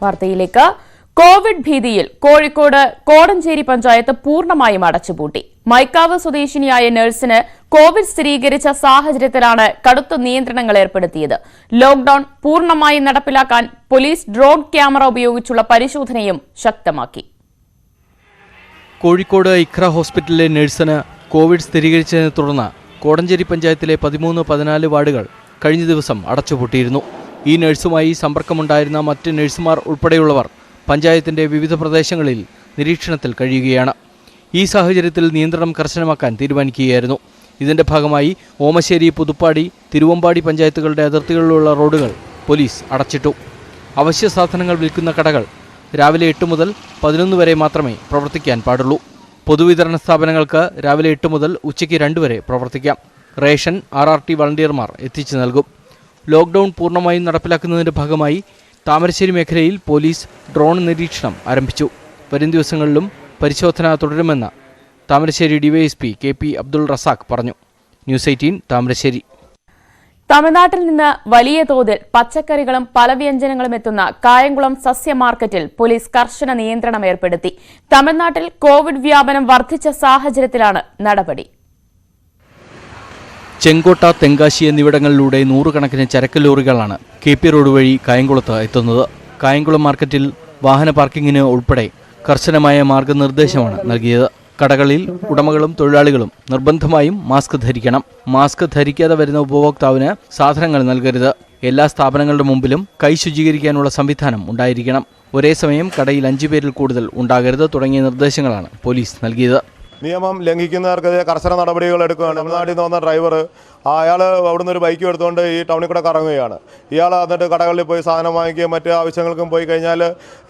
വാർത്തയിലേക്ക്. കോവിഡ് ഭീതിയിൽ കോഴിക്കോട് കോടഞ്ചേരി പഞ്ചായത്ത് പൂർണ്ണമായും അടച്ചുപൂട്ടി. മൈക്കാവ് സ്വദേശിനിയായ നഴ്സിന് കോവിഡ് സ്ഥിരീകരിച്ച സാഹചര്യത്തിലാണ് കടുത്ത നിയന്ത്രണങ്ങൾ ഏർപ്പെടുത്തിയത്. ലോക്ഡൌൺ പൂർണ്ണമായി നടപ്പിലാക്കാൻ പോലീസ് ഡ്രോൺ ക്യാമറ ഉപയോഗിച്ചുള്ള പരിശോധനയും ശക്തമാക്കി. കോഴിക്കോട് ഇഖ്ര ഹോസ്പിറ്റലിലെ നഴ്സിന് കോവിഡ് സ്ഥിരീകരിച്ചതിനെ തുടർന്ന് കോടഞ്ചേരി പഞ്ചായത്തിലെ 13-14 വാർഡുകൾ കഴിഞ്ഞ ദിവസം അടച്ചുപൂട്ടിയിരുന്നു. ഈ നഴ്സുമായി സമ്പർക്കമുണ്ടായിരുന്ന മറ്റ് നഴ്സുമാർ ഉൾപ്പെടെയുള്ളവർ പഞ്ചായത്തിന്റെ വിവിധ പ്രദേശങ്ങളിൽ നിരീക്ഷണത്തിൽ കഴിയുകയാണ്. ഈ സാഹചര്യത്തിൽ നിയന്ത്രണം കർശനമാക്കാൻ തീരുമാനിക്കുകയായിരുന്നു. ഇതിന്റെ ഭാഗമായി ഓമശ്ശേരി, പുതുപ്പാടി, തിരുവമ്പാടി പഞ്ചായത്തുകളുടെ അതിർത്തികളിലുള്ള റോഡുകൾ പോലീസ് അടച്ചിട്ടു. അവശ്യ സാധനങ്ങൾ വിൽക്കുന്ന കടകൾ രാവിലെ 8 മുതൽ 11 വരെ മാത്രമേ പ്രവർത്തിക്കാൻ പാടുള്ളൂ. പൊതുവിതരണ സ്ഥാപനങ്ങൾക്ക് രാവിലെ 8 മുതൽ ഉച്ചയ്ക്ക് 2 വരെ പ്രവർത്തിക്കാം. റേഷൻ RRT വളണ്ടിയർമാർ എത്തിച്ചു നൽകും. ലോക്ഡൌൺ പൂർണ്ണമായും നടപ്പിലാക്കുന്നതിന്റെ ഭാഗമായി താമരശ്ശേരി മേഖലയിൽ പോലീസ് ഡ്രോൺ നിരീക്ഷണം ആരംഭിച്ചു. വരും ദിവസങ്ങളിലും പരിശോധന തുടരുമെന്ന് താമരശ്ശേരി ഡിവൈഎസ്പി KP അബ്ദുൾ റസാഖ് പറഞ്ഞു. ന്യൂസ് 18 താമരശ്ശേരി. തമിഴ്നാട്ടിൽ നിന്ന് വലിയ തോതിൽ പച്ചക്കറികളും പലവ്യഞ്ജനങ്ങളും എത്തുന്ന കായംകുളം സസ്യ മാർക്കറ്റിൽ പോലീസ് കർശന നിയന്ത്രണം ഏർപ്പെടുത്തി. തമിഴ്നാട്ടിൽ കോവിഡ് വ്യാപനം വർദ്ധിച്ച സാഹചര്യത്തിലാണ് നടപടി. ചെങ്കോട്ട, തെങ്കാശി എന്നിവിടങ്ങളിലൂടെ 100 കണക്കിന് ചരക്ക് ലോറികളാണ് KP റോഡ് വഴി കായംകുളത്ത് എത്തുന്നത്. കായംകുളം മാർക്കറ്റിൽ വാഹന പാർക്കിങ്ങിന് ഉൾപ്പെടെ കർശനമായ മാർഗനിർദ്ദേശമാണ് നൽകിയത്. കടകളിൽ ഉടമകളും തൊഴിലാളികളും നിർബന്ധമായും മാസ്ക് ധരിക്കണം. മാസ്ക് ധരിക്കാതെ വരുന്ന ഉപഭോക്താവിന് സാധനങ്ങൾ നൽകരുത്. എല്ലാ സ്ഥാപനങ്ങളുടെ മുമ്പിലും കൈ ശുചീകരിക്കാനുള്ള സംവിധാനം ഉണ്ടായിരിക്കണം. ഒരേ സമയം കടയിൽ 5 പേരിൽ കൂടുതൽ ഉണ്ടാകരുത് തുടങ്ങിയ നിർദ്ദേശങ്ങളാണ് പോലീസ് നൽകിയത്. നിയമം ലംഘിക്കുന്നവർക്കെതിരെ കർശന നടപടികൾ എടുക്കുകയാണ്. തമിഴ്നാട്ടിൽ നിന്ന് വന്ന ഡ്രൈവർ അയാൾ അവിടുന്ന് ഒരു ബൈക്ക് എടുത്തുകൊണ്ട് ഈ ടൗണിൽ കൂടെ കറങ്ങുകയാണ്. ഇയാൾ എന്നിട്ട് കടകളിൽ പോയി സാധനം വാങ്ങിക്കുകയും മറ്റ് ആവശ്യങ്ങൾക്കും പോയി കഴിഞ്ഞാൽ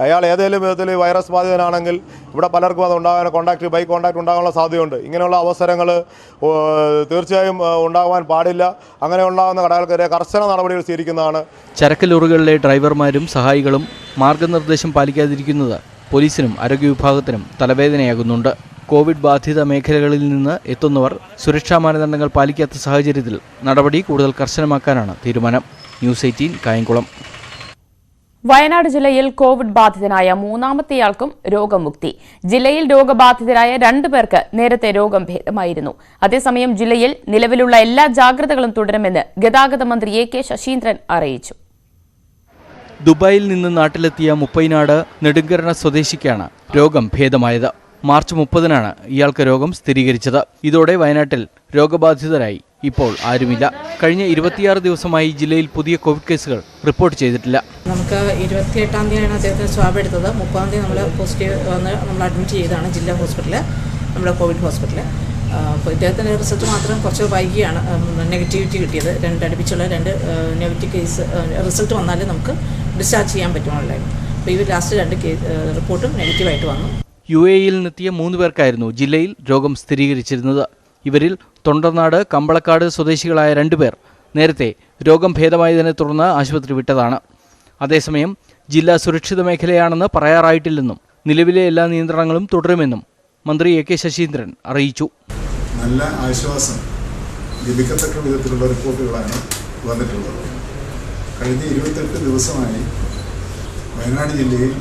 അയാൾ ഏതെങ്കിലും വിധത്തിൽ വൈറസ് ബാധിതനാണെങ്കിൽ ഇവിടെ പലർക്കും അത് ഉണ്ടാകാൻ ബൈക്ക് കോൺടാക്ട് ഉണ്ടാകാനുള്ള സാധ്യതയുണ്ട്. ഇങ്ങനെയുള്ള അവസരങ്ങൾ തീർച്ചയായും ഉണ്ടാകാൻ പാടില്ല. അങ്ങനെ ഉണ്ടാകുന്ന കടകൾക്കെതിരെ കർശന നടപടികൾ സ്വീകരിക്കുന്നതാണ്. ചരക്ക് ലോറികളിലെ ഡ്രൈവർമാരും സഹായികളും മാർഗനിർദ്ദേശം പാലിക്കാതിരിക്കുന്നത് പോലീസിനും ആരോഗ്യ വിഭാഗത്തിനും തലവേദനയാകുന്നുണ്ട്. കോവിഡ് ബാധിത മേഖലകളിൽ നിന്ന് എത്തുന്നവർ സുരക്ഷാ മാനദണ്ഡങ്ങൾ പാലിക്കാത്ത സാഹചര്യത്തിൽ നടപടി കൂടുതൽ കർശനമാക്കാനാണ് തീരുമാനം. ന്യൂസ് 18 കായംകുളം. വയനാട് ജില്ലയിൽ കോവിഡ് ബാധിതനായ 3ാമത്തെയാൾക്കും രോഗമുക്തി. ജില്ലയിൽ രോഗബാധിതരായ 2 പേർക്ക് നേരത്തെ രോഗം ഭേദമായിരുന്നു. അതേസമയം ജില്ലയിൽ നിലവിലുള്ള എല്ലാ ജാഗ്രതകളും തുടരുമെന്ന് ഗതാഗത മന്ത്രി AK ശശീന്ദ്രൻ അറിയിച്ചു. ദുബായിൽ നിന്ന് നാട്ടിലെത്തിയ മുപ്പൈനാട് നെടുങ്കരണ സ്വദേശിക്കാണ് രോഗം ഭേദമായത്. മാർച്ച് 30-നാണ് ഇയാൾക്ക് രോഗം സ്ഥിരീകരിച്ചത്. ഇതോടെ വയനാട്ടിൽ രോഗബാധിതരായി ഇപ്പോൾ ആരുമില്ല. കഴിഞ്ഞ 26 ദിവസമായി ജില്ലയിൽ പുതിയ കോവിഡ് കേസുകൾ റിപ്പോർട്ട് ചെയ്തിട്ടില്ല. നമുക്ക് 28-ാം തീയതിയാണ് അദ്ദേഹത്തിന് സ്വാബ് എടുത്തത്. 30-ാം തീയതി നമ്മൾ പോസിറ്റീവ് വന്ന് നമ്മൾ അഡ്മിറ്റ് ചെയ്തതാണ് ജില്ലാ ഹോസ്പിറ്റലിൽ, നമ്മുടെ കോവിഡ് ഹോസ്പിറ്റലിൽ. അപ്പോൾ ഇദ്ദേഹത്തിൻ്റെ റിസൾട്ട് മാത്രം കുറച്ച് വൈകിയാണ് നെഗറ്റിവിറ്റി കിട്ടിയത്. അടുപ്പിച്ചുള്ള 2 നെഗറ്റീവ് കേസ് റിസൾട്ട് വന്നാലേ നമുക്ക് ഡിസ്ചാർജ് ചെയ്യാൻ പറ്റുള്ളായിരുന്നു. അപ്പോൾ ഈ ലാസ്റ്റ് 2 റിപ്പോർട്ടും നെഗറ്റീവായിട്ട് വന്നു. UAE-യിൽ നിന്നെത്തിയ 3 പേർക്കായിരുന്നു ജില്ലയിൽ രോഗം സ്ഥിരീകരിച്ചിരുന്നത്. ഇവരിൽ തൊണ്ടർനാട്, കമ്പളക്കാട് സ്വദേശികളായ 2 പേർ നേരത്തെ രോഗം ഭേദമായതിനെ തുടർന്ന് ആശുപത്രി വിട്ടതാണ്. അതേസമയം ജില്ല സുരക്ഷിത മേഖലയാണെന്ന് പറയാറായിട്ടില്ലെന്നും നിലവിലെ എല്ലാ നിയന്ത്രണങ്ങളും തുടരുമെന്നും മന്ത്രി AK ശശീന്ദ്രൻ അറിയിച്ചു. നല്ല ആശ്വാസം ലഭിക്കത്തക്ക വിധത്തിലുള്ള റിപ്പോർട്ടുകളാണ് വന്നിട്ടുള്ളത്. കഴിഞ്ഞ 28 ദിവസമായി വയനാട് ജില്ലയിൽ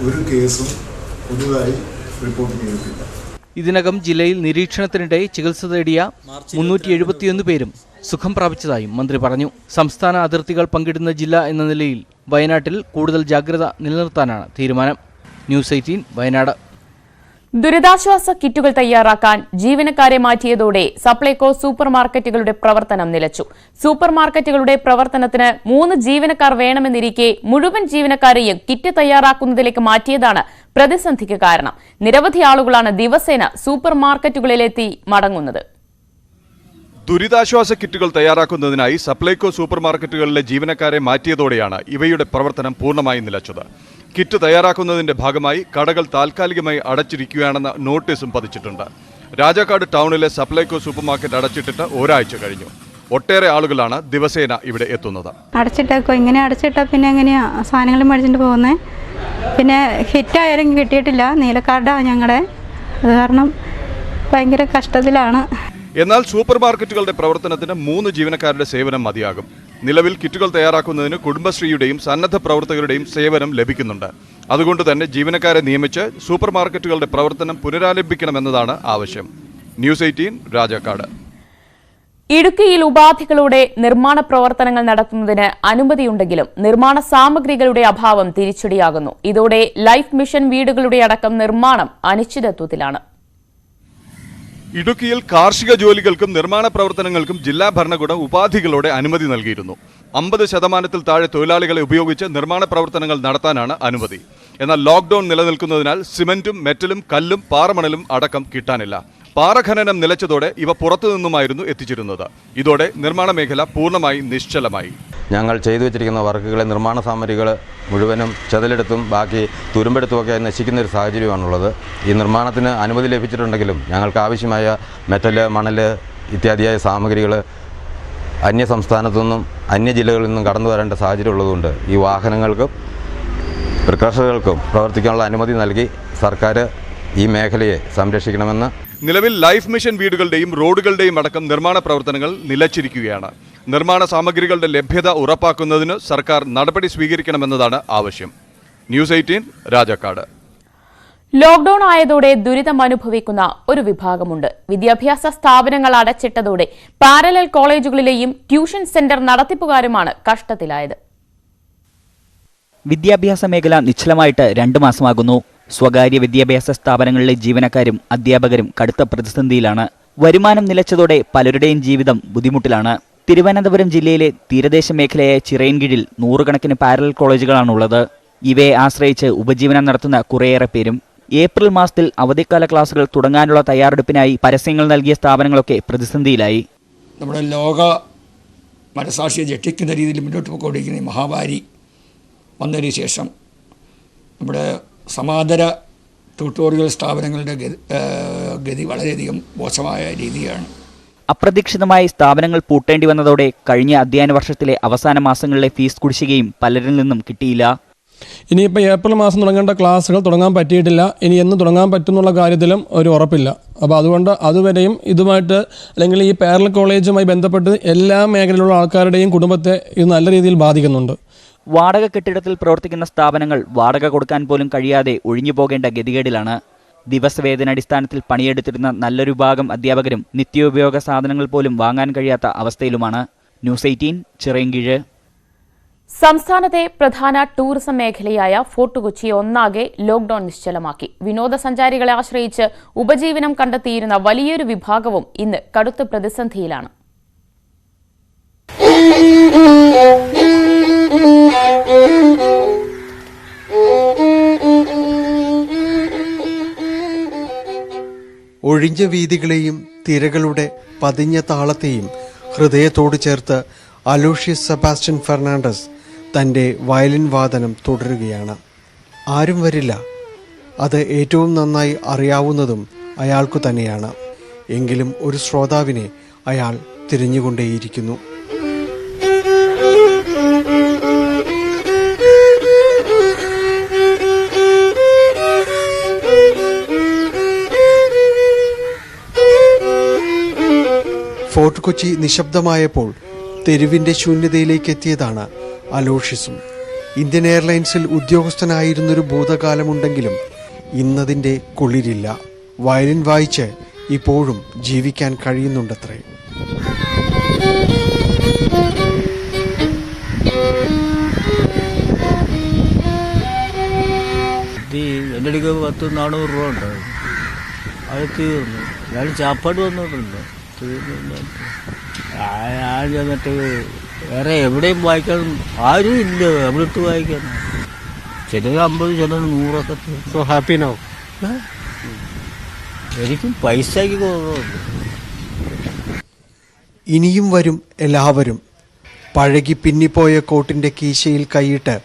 ഒരു കേസും പുതുതായി റിപ്പോർട്ട് ചെയ്തിട്ടില്ല. ഇതിനകം ജില്ലയിൽ നിരീക്ഷണത്തിനിടെ ചികിത്സ തേടിയ 371 പേരും സുഖം പ്രാപിച്ചതായും മന്ത്രി പറഞ്ഞു. സംസ്ഥാന അതിർത്തികൾ പങ്കിടുന്ന ജില്ല എന്ന നിലയിൽ വയനാട്ടിൽ കൂടുതൽ ജാഗ്രത നിലനിർത്താനാണ് തീരുമാനം. ന്യൂസ് 18 വയനാട്. ദുരിതാശ്വാസ കിറ്റുകൾ തയ്യാറാക്കാൻ ജീവനക്കാരെ മാറ്റിയതോടെ സപ്ലൈകോ സൂപ്പർ മാർക്കറ്റുകളുടെ പ്രവർത്തനം നിലച്ചു. സൂപ്പർ മാർക്കറ്റുകളുടെ പ്രവർത്തനത്തിന് 3 ജീവനക്കാർ വേണമെന്നിരിക്കെ മുഴുവൻ ജീവനക്കാരെയും കിറ്റ് തയ്യാറാക്കുന്നതിലേക്ക് മാറ്റിയതാണ് പ്രതിസന്ധിക്ക് കാരണം. നിരവധി ആളുകളാണ് ദിവസേന സൂപ്പർ മാർക്കറ്റുകളിലെത്തി മടങ്ങുന്നത്. ദുരിതാശ്വാസ കിറ്റുകൾ തയ്യാറാക്കുന്നതിനായി സപ്ലൈകോ സൂപ്പർ മാർക്കറ്റുകളിലെ ജീവനക്കാരെ മാറ്റിയതോടെയാണ് ഇവയുടെ പ്രവർത്തനം പൂർണ്ണമായും നിലച്ചത്. കിറ്റ് തയ്യാറാക്കുന്നതിന്റെ ഭാഗമായി കടകൾ താൽക്കാലികമായി അടച്ചിരിക്കുകയാണെന്ന നോട്ടീസും പതിച്ചിട്ടുണ്ട്. രാജാക്കാട് ടൗണിലെ സപ്ലൈകോ സൂപ്പർ മാർക്കറ്റ് അടച്ചിട്ടിട്ട് ഒരാഴ്ച കഴിഞ്ഞു. ഒട്ടേറെ ആളുകളാണ് ദിവസേന ഇവിടെ എത്തുന്നത്. അടച്ചിട്ടേക്കോ, ഇങ്ങനെ അടച്ചിട്ടാൽ പിന്നെ എങ്ങനെയാ സാധനങ്ങൾ മേടിച്ചിട്ട് പോകുന്നത്? പിന്നെ ഹിറ്റായാലും കിട്ടിയിട്ടില്ല. നീലക്കാർഡാണ് ഞങ്ങളുടെ, അത് കാരണം ഭയങ്കര കഷ്ടത്തിലാണ്. എന്നാൽ സൂപ്പർ മാർക്കറ്റുകളുടെ പ്രവർത്തനത്തിന് 3 ജീവനക്കാരുടെ സേവനം മതിയാകും. നിലവിൽ കിറ്റുകൾ തയ്യാറാക്കുന്നതിന് കുടുംബശ്രീയുടെയും സന്നദ്ധ പ്രവർത്തകരുടെയും സേവനം ലഭിക്കുന്നുണ്ട്. അതുകൊണ്ട് തന്നെ ജീവനക്കാരെ നിയമിച്ച് സൂപ്പർ മാർക്കറ്റുകളുടെ പ്രവർത്തനം പുനരാരംഭിക്കണമെന്നതാണ് ആവശ്യം. ന്യൂസ് 18 രാജാക്കാട്. ഇടുക്കിയിൽ ഉപാധികളോടെ നിർമ്മാണ പ്രവർത്തനങ്ങൾ നടത്തുന്നതിന് അനുമതിയുണ്ടെങ്കിലും നിർമ്മാണ സാമഗ്രികളുടെ അഭാവം തിരിച്ചടിയാകുന്നു. ഇതോടെ ലൈഫ് മിഷൻ വീടുകളുടെ അടക്കം നിർമ്മാണം അനിശ്ചിതത്വത്തിലാണ്. ഇടുക്കിയിൽ കാർഷിക ജോലികൾക്കും നിർമ്മാണ പ്രവർത്തനങ്ങൾക്കും ജില്ലാ ഭരണകൂടം ഉപാധികളോടെ അനുമതി നൽകിയിരുന്നു. 50% താഴെ തൊഴിലാളികളെ ഉപയോഗിച്ച് നിർമ്മാണ പ്രവർത്തനങ്ങൾ നടത്താനാണ് അനുമതി. എന്നാൽ ലോക്ക്ഡൌൺ നിലനിൽക്കുന്നതിനാൽ സിമന്റും മെറ്റലും കല്ലും പാറമണലും അടക്കം കിട്ടാനില്ല. പാറഖനനം നിലച്ചതോടെ ഇവ പുറത്തുനിന്നുമായിരുന്നു എത്തിച്ചിരുന്നത്. ഇതോടെ നിർമ്മാണ മേഖല പൂർണ്ണമായി നിശ്ചലമായി. ഞങ്ങൾ ചെയ്തു വെച്ചിരിക്കുന്ന വർക്കുകളെ നിർമ്മാണ സാമഗ്രികൾ മുഴുവനും ചെതലെടുത്തും ബാക്കി തുരുമ്പെടുത്തുമൊക്കെ നശിക്കുന്ന ഒരു സാഹചര്യമാണുള്ളത്. ഈ നിർമ്മാണത്തിന് അനുമതി ലഭിച്ചിട്ടുണ്ടെങ്കിലും ഞങ്ങൾക്ക് ആവശ്യമായ മെറ്റല്, മണല് ഇത്യാദിയായ സാമഗ്രികൾ അന്യ സംസ്ഥാനത്തു നിന്നും അന്യ ജില്ലകളിൽ നിന്നും കടന്നു വരേണ്ട സാഹചര്യം ഉള്ളതുകൊണ്ട് ഈ വാഹനങ്ങൾക്കും പ്രിക്കോഷനുകൾക്കും പ്രവർത്തിക്കാനുള്ള അനുമതി നൽകി സർക്കാർ ഈ മേഖലയെ സംരക്ഷിക്കണമെന്ന്. നിലവിൽ ലൈഫ് മിഷൻ വീടുകളുടെയും റോഡുകളുടെയും അടക്കം നിർമ്മാണ പ്രവർത്തനങ്ങൾ നിലച്ചിരിക്കുകയാണ്. നിർമ്മാണ സാമഗ്രികളുടെ ലഭ്യത ഉറപ്പാക്കുന്നതിന് സർക്കാർ നടപടി സ്വീകരിക്കണമെന്നതാണ് ആവശ്യം. ന്യൂസ് 18 രാജാക്കാട്. ലോക്ഡൌൺ ആയതോടെ ദുരിതം അനുഭവിക്കുന്ന ഒരു വിഭാഗമുണ്ട്. വിദ്യാഭ്യാസ സ്ഥാപനങ്ങൾ അടച്ചിട്ടതോടെ പാരലൽ കോളേജുകളിലെയും ട്യൂഷൻ സെന്റർ നടത്തിപ്പുകാരുമാണ് കഷ്ടത്തിലായത്. വിദ്യാഭ്യാസ മേഖല നിശ്ചലമായിട്ട് 2 മാസമാകുന്നു. സ്വകാര്യ വിദ്യാഭ്യാസ സ്ഥാപനങ്ങളിലെ ജീവനക്കാരും അധ്യാപകരും കടുത്ത പ്രതിസന്ധിയിലാണ്. വരുമാനം നിലച്ചതോടെ പലരുടെയും ജീവിതം ബുദ്ധിമുട്ടിലാണ്. തിരുവനന്തപുരം ജില്ലയിലെ തീരദേശ മേഖലയായ ചിറയൻകീഴിൽ 100 കണക്കിന് പാരലൽ കോളേജുകളാണുള്ളത്. ഇവയെ ആശ്രയിച്ച് ഉപജീവനം നടത്തുന്ന കുറേയേറെ പേരും ഏപ്രിൽ മാസത്തിൽ അവധിക്കാല ക്ലാസുകൾ തുടങ്ങാനുള്ള തയ്യാറെടുപ്പിനായി പരസ്യങ്ങൾ നൽകിയ സ്ഥാപനങ്ങളൊക്കെ പ്രതിസന്ധിയിലായി. നമ്മുടെ ലോക മനസാക്ഷിയെ ഞെട്ടിക്കുന്ന രീതിയിൽ മുന്നോട്ട് പോയിക്കൊണ്ടിരിക്കുന്ന ഈ മഹാമാരി വന്നതിന് ശേഷം നമ്മുടെ സമാന്തര ട്യൂട്ടോറിയൽ സ്ഥാപനങ്ങളുടെ ഗതി വളരെയധികം മോശമായ രീതിയാണ്. അപ്രതീക്ഷിതമായി സ്ഥാപനങ്ങൾ പൂട്ടേണ്ടി വന്നതോടെ കഴിഞ്ഞ അധ്യയന വർഷത്തിലെ അവസാന മാസങ്ങളിലെ ഫീസ് കുടിശ്ശികയും പലരിൽ നിന്നും കിട്ടിയില്ല. ഇനിയിപ്പോൾ ഏപ്രിൽ മാസം തുടങ്ങേണ്ട ക്ലാസ്സുകൾ തുടങ്ങാൻ പറ്റിയിട്ടില്ല. ഇനി എന്ന് തുടങ്ങാൻ പറ്റുമെന്നുള്ള കാര്യത്തിലും ഒരു ഉറപ്പില്ല. അപ്പോൾ അതുകൊണ്ട് അതുവരെയും ഇതുമായിട്ട് അല്ലെങ്കിൽ ഈ പാരലൽ കോളേജുമായി ബന്ധപ്പെട്ട് എല്ലാ മേഖലയിലുള്ള ആൾക്കാരുടെയും കുടുംബത്തെ ഇത് നല്ല രീതിയിൽ ബാധിക്കുന്നുണ്ട്. വാടക കെട്ടിടത്തിൽ പ്രവർത്തിക്കുന്ന സ്ഥാപനങ്ങൾ വാടക കൊടുക്കാൻ പോലും കഴിയാതെ ഒഴിഞ്ഞു പോകേണ്ട ഗതികേടിലാണ്. ദിവസവേതനടിസ്ഥാനത്തിൽ പണിയെടുത്തിരുന്ന നല്ലൊരു ഭാഗം അധ്യാപകരും നിത്യോപയോഗ സാധനങ്ങൾ പോലും വാങ്ങാൻ കഴിയാത്ത അവസ്ഥയിലുമാണ്. ന്യൂസ് 18 ചിറയൻകീഴ്. സംസ്ഥാനത്തെ പ്രധാന ടൂറിസം മേഖലയായ ഫോർട്ട് കൊച്ചി ഒന്നാകെ ലോക്ഡൌൺ നിശ്ചലമാക്കി. വിനോദസഞ്ചാരികളെ ആശ്രയിച്ച് ഉപജീവനം കണ്ടെത്തിയിരുന്ന വലിയൊരു വിഭാഗവും ഇന്ന് കടുത്ത പ്രതിസന്ധിയിലാണ്. ഒഴിഞ്ഞ വീഥികളെയും തിരകളുടെ പതിഞ്ഞ താളത്തെയും ഹൃദയത്തോട് ചേർത്ത് അലോഷ്യസ് സെബാസ്റ്റ്യൻ ഫെർണാണ്ടസ് തൻ്റെ വയലിൻ വാദനം തുടരുകയാണ്. ആരും വരില്ല, അത് ഏറ്റവും നന്നായി അറിയാവുന്നതും അയാൾക്കു തന്നെയാണ്. എങ്കിലും ഒരു ശ്രോതാവിനെ അയാൾ തിരഞ്ഞുകൊണ്ടേയിരിക്കുന്നു. ഫോർട്ട് കൊച്ചി നിശബ്ദമായപ്പോൾ തെരുവിൻ്റെ ശൂന്യതയിലേക്ക് എത്തിയതാണ് അലോഷ്യസും. ഇന്ത്യൻ എയർലൈൻസിൽ ഉദ്യോഗസ്ഥനായിരുന്നൊരു ഭൂതകാലമുണ്ടെങ്കിലും ഇന്നതിൻ്റെ കുളിരില്ല. വയലിൻ വായിച്ച് ഇപ്പോഴും ജീവിക്കാൻ കഴിയുന്നുണ്ടത്രേ. എൻ്റെ അടുക്ക് 100-400 രൂപ ഉണ്ടായിരുന്നു. അത് തീർന്നു. ഞാൻ ചാപ്പാട് വന്നിട്ടുണ്ട്. ഞാൻ ചെന്നിട്ട് വേറെ എവിടെയും വായിക്കാൻ ആരും ഇല്ല. എവിടുത്ത് വായിക്കാൻ ചിലർ 50, ചിലർ 100 തീർന്നു. So happy now. എനിക്കും പൈസയ്ക്ക് കുറവുണ്ട്. ഇനിയും വരും എല്ലാവരും. പഴകി പിന്നിപ്പോയ കോട്ടിൻ്റെ കീശയിൽ കൈയിട്ട്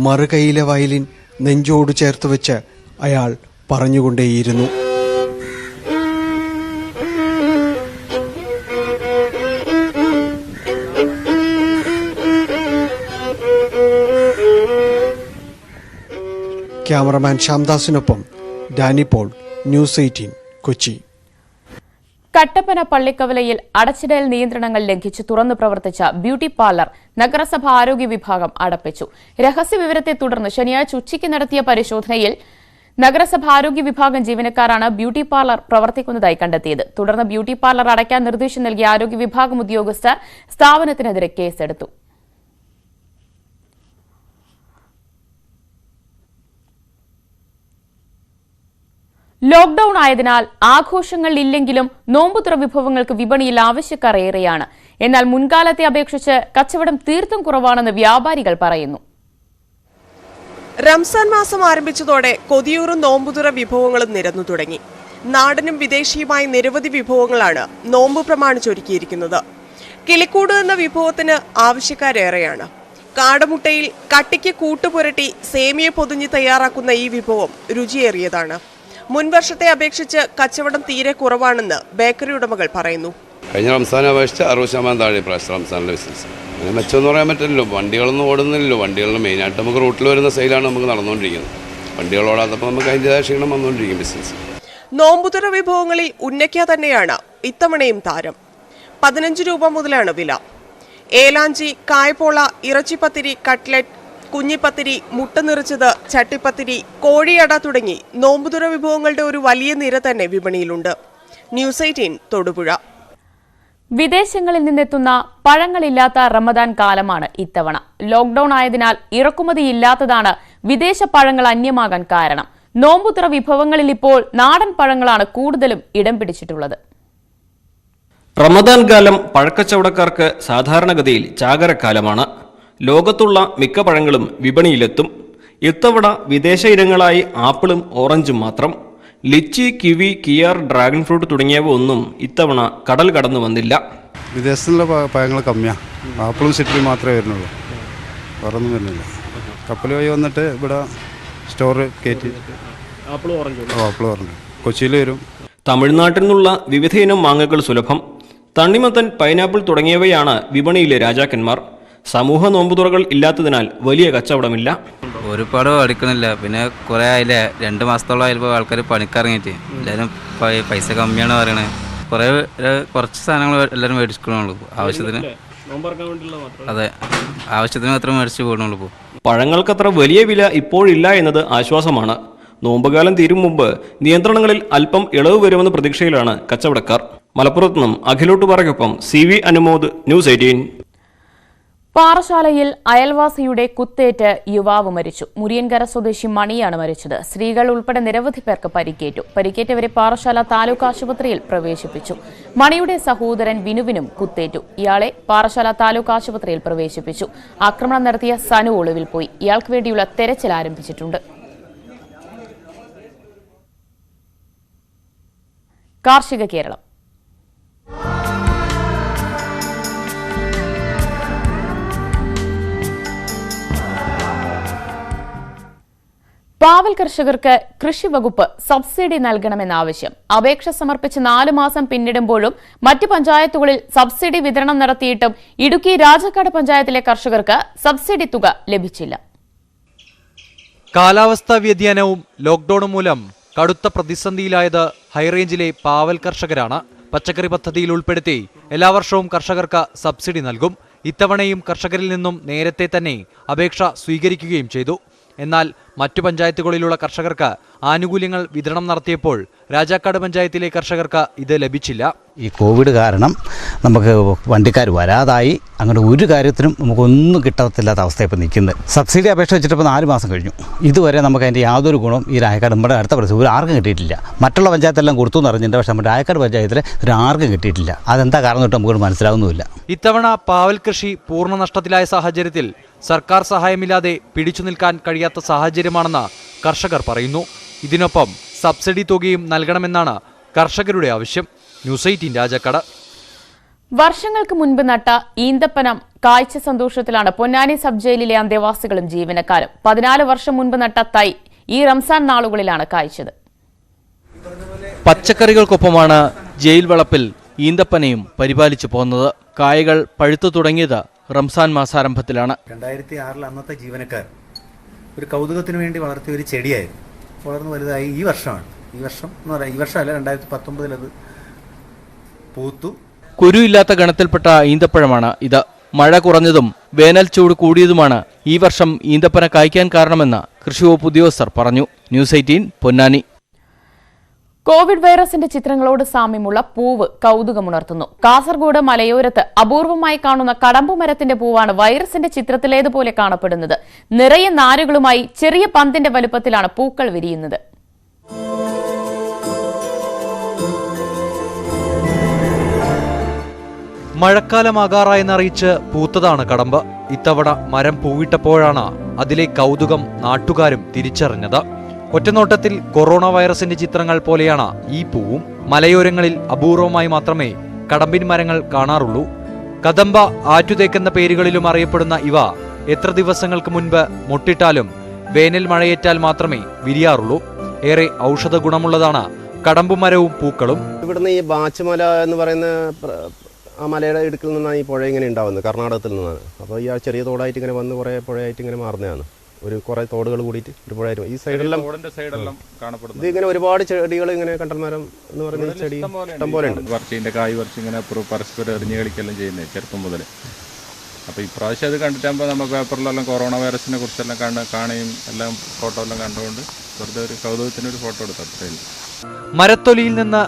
മറുകൈയിലെ വയലിൻ നെഞ്ചോട് ചേർത്ത് വെച്ച് അയാൾ പറഞ്ഞുകൊണ്ടേയിരുന്നു. ക്യാമറമാൻ ശ്യാംദാസിനൊപ്പം ഡാനി പോൾ, ന്യൂസ് 18 കൊച്ചി. കട്ടപ്പന പള്ളിക്കവലയിൽ അടച്ചിടൽ നിയന്ത്രണങ്ങൾ ലംഘിച്ച് തുറന്നു പ്രവർത്തിച്ച ബ്യൂട്ടി പാർലർ നഗരസഭ ആരോഗ്യ വിഭാഗം അടപ്പിച്ചു. രഹസ്യവിവരത്തെ തുടർന്ന് ശനിയാഴ്ച ഉച്ചയ്ക്ക് നടത്തിയ പരിശോധനയിൽ നഗരസഭ ആരോഗ്യ വിഭാഗം ജീവനക്കാരാണ് ബ്യൂട്ടി പാർലർ പ്രവർത്തിക്കുന്നതായി കണ്ടെത്തിയത്. തുടർന്ന് ബ്യൂട്ടി പാർലർ അടയ്ക്കാൻ നിർദ്ദേശം നൽകിയ ആരോഗ്യ വിഭാഗം ഉദ്യോഗസ്ഥർ സ്ഥാപനത്തിനെതിരെ കേസെടുത്തു. ലോക്ഡൌൺ ആയതിനാൽ ആഘോഷങ്ങളില്ലെങ്കിലും നോമ്പുതുറ വിഭവങ്ങൾക്ക് വിപണിയിൽ ആവശ്യക്കാർ ഏറെയാണ്. എന്നാൽ മുൻകാലത്തെ അപേക്ഷിച്ച് കച്ചവടം തീർത്തും കുറവാണെന്ന് വ്യാപാരികൾ പറയുന്നു. റംസാൻ മാസം ആരംഭിച്ചതോടെ കൊതിയൂറും നോമ്പുതുറ വിഭവങ്ങളും നിരന്നു തുടങ്ങി. നാടനും വിദേശിയുമായ നിരവധി വിഭവങ്ങളാണ് നോമ്പ് പ്രമാണിച്ചൊരുക്കിയിരിക്കുന്നത്. കിളിക്കൂട് എന്ന വിഭവത്തിന് ആവശ്യക്കാരേറെയാണ്. കാടമുട്ടയിൽ കട്ടിക്ക് കൂട്ടുപുരട്ടി സേമിയ പൊതിഞ്ഞ് തയ്യാറാക്കുന്ന ഈ വിഭവം രുചിയേറിയതാണ്. മുൻവർഷത്തെ അപേക്ഷിച്ച് കച്ചവടം തീരെ കുറവാണെന്ന് ബേക്കറി ഉടമകൾ പറയുന്നു. കഴിഞ്ഞ റംസാനെ അപേക്ഷിച്ച് 60% താഴെ പ്രാവശ്യം റംസാനിലെ ബിസിനസ്. അങ്ങനെ മെച്ചമെന്ന് പറയാൻ പറ്റില്ലല്ലോ. വണ്ടികളൊന്നും ഓടുന്നില്ലല്ലോ. വണ്ടികളിൽ മെയിനായിട്ട് നമുക്ക് റൂട്ടിൽ വരുന്ന സെയിലാണ് നമുക്ക് നടന്നുകൊണ്ടിരിക്കുന്നത്. വണ്ടികൾ ഓടാത്തപ്പോൾ നമുക്ക് അതിൻ്റെതായ ക്ഷീണം വന്നുകൊണ്ടിരിക്കും ബിസിനസ്. നോമ്പുതുറ വിഭവങ്ങളിൽ ഉന്നയ്ക്ക തന്നെയാണ് ഇത്തവണയും താരം. 15 രൂപ മുതലാണ് വില. ഏലാഞ്ചി, കായ്പോള, ഇറച്ചിപ്പത്തിരി, കട്ട്ലറ്റ്, കുഞ്ഞിപ്പത്തിരി, മുട്ട നിറച്ചത്, ചട്ടിപ്പത്തിരി, കോഴിയട തുടങ്ങി നോമ്പുതുറ വിഭവങ്ങളുടെ ഒരു വലിയ നിര തന്നെ വിപണിയിലുണ്ട്. ന്യൂസ് 18 തൊടുപുഴ. വിദേശങ്ങളിൽ നിന്നെത്തുന്ന പഴങ്ങളില്ലാത്ത റമദാൻ കാലമാണ് ഇത്തവണ. ലോക്ഡൌൺ ആയതിനാൽ ഇറക്കുമതിയില്ലാത്തതാണ് വിദേശ പഴങ്ങൾ അന്യമാകാൻ കാരണം. നോമ്പുതുറ വിഭവങ്ങളിൽ ഇപ്പോൾ നാടൻ പഴങ്ങളാണ് കൂടുതലും ഇടം പിടിച്ചിട്ടുള്ളത്. റമദാൻ കാലം പഴക്കച്ചവടക്കാർക്ക് സാധാരണഗതിയിൽ ചാകരക്കാലമാണ്. ലോകത്തുള്ള മിക്ക പഴങ്ങളും വിപണിയിലെത്തും. ഇത്തവണ വിദേശ ഇനങ്ങളായി ആപ്പിളും ഓറഞ്ചും മാത്രം. ലിച്ചി, കിവി, കിയാർ, ഡ്രാഗൺ ഫ്രൂട്ട് തുടങ്ങിയവ ഒന്നും ഇത്തവണ കടൽ കടന്നു വന്നില്ല. വിദേശത്തുള്ള പഴങ്ങൾ കമ്മിയാണ്. ആപ്പിളും സിട്രിയും മാത്രമേ വരുന്നുള്ളൂ. വേറൊന്നും വരുന്നില്ല. കപ്പൽ വഴി വന്നിട്ട് ഇവിടെ സ്റ്റോർ കയറ്റി ആപ്പിൾ ഓറഞ്ച് കൊച്ചിയിൽ വരും. തമിഴ്നാട്ടിൽ നിന്നുള്ള വിവിധ ഇനം മാങ്ങകൾ സുലഭം. തണ്ണിമത്തൻ, പൈനാപ്പിൾ തുടങ്ങിയവയാണ് വിപണിയിലെ രാജാക്കന്മാർ. സമൂഹ നോമ്പുതുറകൾ ഇല്ലാത്തതിനാൽ വലിയ കച്ചവടമില്ല. ഒരുപാട് എടുക്കണില്ല. പിന്നെ കുറേ ആയില്ലേ, 2 മാസത്തോളം ആയപ്പോൾ ആൾക്കാർ പണിക്കിറങ്ങിയിട്ട് എല്ലാവരും പൈസ കമ്മിയാണ് പറയണത്. കുറച്ച് സാധനങ്ങൾ എല്ലാവരും മേടിച്ചിട്ടുള്ളൂ. ആവശ്യത്തിന്, അതെ, ആവശ്യത്തിന് മാത്രം മേടിച്ച് പോകുന്നുള്ളൂ. ഇപ്പോൾ പഴങ്ങൾക്കത്ര വലിയ വില ഇപ്പോഴില്ല എന്നത് ആശ്വാസമാണ്. നോമ്പുകാലം തീരും മുമ്പ് നിയന്ത്രണങ്ങളിൽ അല്പം ഇളവ് വരുമെന്ന പ്രതീക്ഷയിലാണ് കച്ചവടക്കാർ. മലപ്പുറത്ത് നിന്നും അഖിലോട്ടുപാറയ്ക്കൊപ്പം CV അനുമോദ്, ന്യൂസ് 18. പാറശാലയിൽ അയൽവാസിയുടെ കുത്തേറ്റ് യുവാവ് മരിച്ചു. മുരിയൻകര സ്വദേശി മണിയാണ് മരിച്ചത്. സ്ത്രീകൾ ഉൾപ്പെടെ നിരവധി പേർക്ക് പരിക്കേറ്റു. പരിക്കേറ്റവരെ പാറശാല താലൂക്ക് ആശുപത്രിയിൽ പ്രവേശിപ്പിച്ചു. മണിയുടെ സഹോദരൻ വിനുവിനും കുത്തേറ്റു. ഇയാളെ പാറശാല താലൂക്ക് ആശുപത്രിയിൽ പ്രവേശിപ്പിച്ചു. ആക്രമണം നടത്തിയ സനു ഒളിവിൽ പോയി. ഇയാൾക്ക് വേണ്ടിയുള്ള തെരച്ചിൽ ആരംഭിച്ചിട്ടുണ്ട്. കാർഷിക കേരളം. പാവൽ കർഷകർക്ക് കൃഷി വകുപ്പ് സബ്സിഡി നൽകണമെന്ന ആവശ്യം. അപേക്ഷ സമർപ്പിച്ച് 4 മാസം പിന്നിടുമ്പോഴും മറ്റ് പഞ്ചായത്തുകളിൽ സബ്സിഡി വിതരണം നടത്തിയിട്ടും ഇടുക്കി രാജാക്കാട് പഞ്ചായത്തിലെ കർഷകർക്ക് സബ്സിഡി തുക ലഭിച്ചില്ല. കാലാവസ്ഥാ വ്യതിയാനവും ലോക്ഡൌണും മൂലം കടുത്ത പ്രതിസന്ധിയിലായത് ഹൈറേഞ്ചിലെ പാവൽ കർഷകരാണ്. പച്ചക്കറി പദ്ധതിയിൽ ഉൾപ്പെടുത്തി എല്ലാ വർഷവും കർഷകർക്ക് സബ്സിഡി നൽകും. ഇത്തവണയും കർഷകരിൽ നിന്നും നേരത്തെ തന്നെ അപേക്ഷ സ്വീകരിക്കുകയും ചെയ്തു. എന്നാൽ മറ്റു പഞ്ചായത്തുകളിലുള്ള കർഷകർക്ക് ആനുകൂല്യങ്ങൾ വിതരണം നടത്തിയപ്പോൾ രാജാക്കാട് പഞ്ചായത്തിലെ കർഷകർക്ക് ഇത് ലഭിച്ചില്ല. ഈ കോവിഡ് കാരണം നമുക്ക് വണ്ടിക്കാർ വരാതായി. അങ്ങനെ ഒരു കാര്യത്തിനും നമുക്കൊന്നും കിട്ടത്തില്ലാത്ത അവസ്ഥ ഇപ്പോൾ നിൽക്കുന്നത്. സബ്സിഡി അപേക്ഷ വെച്ചിട്ടിപ്പോൾ 4 മാസം കഴിഞ്ഞു. ഇതുവരെ നമുക്ക് അതിൻ്റെ യാതൊരു ഗുണവും ഈ രാജാക്കാട് നമ്മുടെ അടുത്ത പ്രദേശം ആർക്കും കിട്ടിയിട്ടില്ല. മറ്റുള്ള പഞ്ചായത്തെല്ലാം കൊടുത്തു എന്ന് അറിഞ്ഞിട്ടുണ്ട്. പക്ഷേ നമ്മുടെ രാജാക്കാട് പഞ്ചായത്തിൽ ആർക്കും കിട്ടിയിട്ടില്ല. അതെന്താ കാരണം തൊട്ട് നമുക്ക് മനസ്സിലാവുന്നുമില്ല. ഇത്തവണ പാവൽ കൃഷി പൂർണ്ണ നഷ്ടത്തിലായ സാഹചര്യത്തിൽ സർക്കാർ സഹായമില്ലാതെ പിടിച്ചു നിൽക്കാൻ കഴിയാത്ത സാഹചര്യമാണെന്ന് കർഷകർ പറയുന്നു. ഇതിനൊപ്പം സബ്സിഡി തുകയും നൽകണമെന്നാണ് കർഷകരുടെ ആവശ്യം. ന്യൂസ് 18 രാജാക്കാട്. വർഷങ്ങൾക്ക് മുൻപ് നട്ട ഈന്തപ്പനം കായ്ച്ച സന്തോഷത്തിലാണ് പൊന്നാനി സബ് ജയിലിലെ അന്തേവാസികളും ജീവനക്കാരും. 14 വർഷം മുൻപ് നട്ട തൈ ഈ റംസാൻ നാളുകളിലാണ് കായ്ച്ചത്. പച്ചക്കറികൾക്കൊപ്പമാണ് ജയിൽ വളപ്പിൽ ഈന്തപ്പനയും പരിപാലിച്ചു പോകുന്നത്. കായകൾ പഴുത്തു തുടങ്ങിയത് റംസാൻ മാസാരംഭത്തിലാണ്. 2006 അന്നത്തെ ജീവനക്കാർ ഒരു കൗതുകത്തിന് വേണ്ടി വളർത്തിയ ഒരു ചെടിയായിരുന്നു. വളർന്നു വലുതായി ഈ വർഷമാണ്. ഈ വർഷം എന്ന് പറയാം, ഈ വർഷമല്ല, 2019 അത് പൂത്തു. കുരുയില്ലാത്ത ഗണത്തിൽപ്പെട്ട ഈന്തപ്പഴമാണ് ഇത്. മഴ കുറഞ്ഞതും വേനൽ ചൂട് കൂടിയതുമാണ് ഈ വർഷം ഈന്തപ്പന കായ്ക്കാൻ കാരണമെന്ന് കൃഷിവകുപ്പ് ഉദ്യോഗസ്ഥർ പറഞ്ഞു. ന്യൂസ് 18 പൊന്നാനി. കോവിഡ് വൈറസിന്റെ ചിത്രങ്ങളോട് സാമ്യമുള്ള പൂവ് കൗതുകമുണർത്തുന്നു. കാസർഗോഡ് മലയോരത്ത് അപൂർവമായി കാണുന്ന കടമ്പുമരത്തിന്റെ പൂവാണ് വൈറസിന്റെ ചിത്രത്തിലേതുപോലെ കാണപ്പെടുന്നത്. നിറയെ നാരുകളുമായി ചെറിയ പന്തിന്റെ വലുപ്പത്തിലാണ് പൂക്കൾ വിരിയുന്നത്. മഴക്കാലമാകാറായെന്നറിയിച്ച് പൂത്തതാണ് കടമ്പ്. ഇത്തവണ മരം പൂവിട്ടപ്പോഴാണ് അതിലെ കൗതുകം നാട്ടുകാരും തിരിച്ചറിഞ്ഞത്. ഒറ്റനോട്ടത്തിൽ കൊറോണ വൈറസിന്റെ ചിത്രങ്ങൾ പോലെയാണ് ഈ പൂവും. മലയോരങ്ങളിൽ അപൂർവമായി മാത്രമേ കടമ്പിൻ മരങ്ങൾ കാണാറുള്ളൂ. കദംബ, ആറ്റുതേക്കെന്ന പേരുകളിലും അറിയപ്പെടുന്ന ഇവ എത്ര ദിവസങ്ങൾക്ക് മുൻപ് മൊട്ടിട്ടാലും വേനൽ മഴയേറ്റാൽ മാത്രമേ വിരിയാറുള്ളൂ. ഏറെ ഔഷധ ഗുണമുള്ളതാണ് കടമ്പുമരവും പൂക്കളും. ഇവിടുന്ന് ഈ ബാച്ചുമല എന്ന് പറയുന്ന ആ മലയുടെ ഇടുക്കിൽ നിന്നാണ് ഈ പുഴ ഇങ്ങനെ ഉണ്ടാവുന്നത്, കർണാടകത്തിൽ നിന്നാണ്. അപ്പോൾ ഈ ചെറിയ തോടായിട്ട് ഇങ്ങനെ വന്ന് കുറേ പുഴയായിട്ട് ഇങ്ങനെ മാറുന്നതാണ്. ഒരു കുറേ തോടുകൾ കൂടിയിട്ട് ഒരു പുഴയായിട്ട് ഈ സൈഡെല്ലാം കാണപ്പെടുന്നു. ഇത് ഇങ്ങനെ ഒരുപാട് ചെടികൾ ഇങ്ങനെ കണ്ടൽമരം എന്ന് പറയുന്ന ചെടി ഇഷ്ടം പോലെ ഉണ്ട്. പറിച്ചിൻ്റെ കായ് പറിച്ച് ഇങ്ങനെ പരസ്പരം എറിഞ്ഞ് കളിക്കെല്ലാം ചെയ്യുന്നത് ചെറുപ്പം മുതൽ. അപ്പോൾ ഇപ്രാവശ്യം അത് കണ്ടിട്ടാകുമ്പോൾ നമ്മൾ പേപ്പറിലെല്ലാം കൊറോണ വൈറസിനെ കുറിച്ചെല്ലാം കാണുകയും എല്ലാം ഫോട്ടോ എല്ലാം കണ്ടുകൊണ്ട് വെറുതെ ഒരു കൗതുകത്തിനൊരു ഫോട്ടോ എടുത്തു, അത്രയും. മരത്തൊലിയിൽ നിന്ന്